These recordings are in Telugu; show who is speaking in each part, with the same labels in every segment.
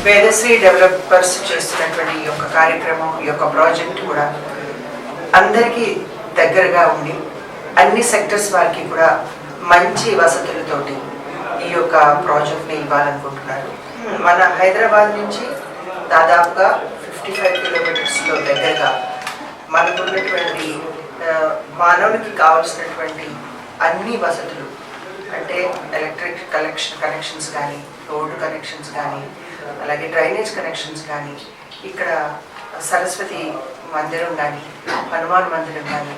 Speaker 1: వేదశ్రీ డెవలపర్స్ చేస్తున్నటువంటి ఈ యొక్క కార్యక్రమం, ఈ యొక్క ప్రాజెక్ట్ కూడా అందరికీ దగ్గరగా ఉండి అన్ని సెక్టర్స్ వారికి కూడా మంచి వసతులతోటి ఈ యొక్క ప్రాజెక్ట్ని ఇవ్వాలనుకుంటున్నారు. మన హైదరాబాద్ నుంచి దాదాపుగా 55 కిలోమీటర్స్లో దగ్గరగా మనకున్నటువంటి మానవునికి కావాల్సినటువంటి అన్ని వసతులు అంటే ఎలక్ట్రిక్ కనెక్షన్స్ కానీ, రోడ్డు కనెక్షన్స్ కానీ, అలాగే డ్రైనేజ్ కనెక్షన్స్ కానీ, ఇక్కడ సరస్వతి మందిరం కానీ, హనుమాన్ మందిరం కానీ,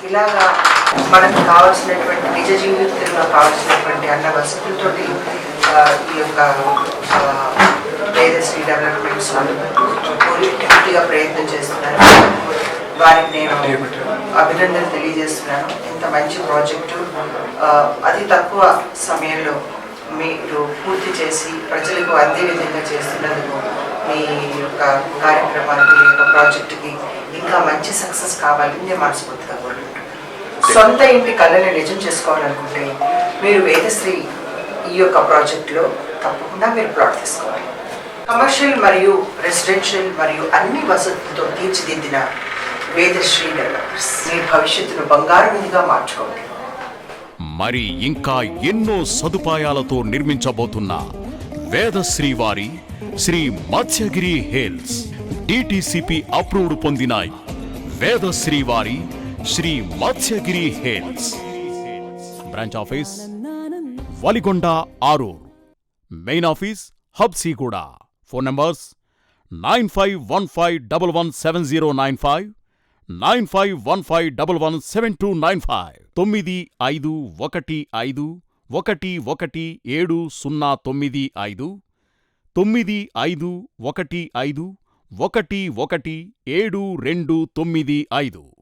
Speaker 1: ఇలాగా మనకు కావాల్సినటువంటి నిజ జీవితంలో కావాల్సినటువంటి అన్న వసతులతోటి ఈ యొక్క వేదశ్రీ డెవలప్మెంట్స్ పూర్తిగా ప్రయత్నం చేస్తున్నారు. వారికి నేను అభినందనలు తెలియజేస్తున్నాను. ఇంత మంచి ప్రాజెక్టు అతి తక్కువ సమయంలో మీరు పూర్తి చేసి ప్రజలకు అందే విధంగా చేస్తున్నందుకు మీ యొక్క కార్యక్రమానికి, మీ యొక్క ప్రాజెక్టుకి ఇంకా మంచి సక్సెస్ కావాలని నేను మనస్ఫూర్తిగా కోరుకుంటున్నాను. సొంత ఇంటి కళని నిజం చేసుకోవాలనుకుంటే మీరు వేదశ్రీ ఈ యొక్క ప్రాజెక్టులో తప్పకుండా మీరు ప్లాట్ తీసుకోవాలి. కమర్షియల్ మరియు రెసిడెన్షియల్ మరియు అన్ని వసతులతో తీర్చిదిద్దిన వేదశ్రీ డెవలపర్స్ మీ భవిష్యత్తును బంగారు నిధిగా మార్చుకోండి.
Speaker 2: మరి ఇంకా ఎన్నో సదుపాయాలతో నిర్మించబోతున్న వేదశ్రీ వారి Sri Matsyagiri hills DTCP approved పొందిన వేదశ్రీ వారి Sri Matsyagiri hills branch office Valigonda Aroor, main office Habsiguda. Phone numbers 9515117095, 9515117295, 9515117095, 9515117295.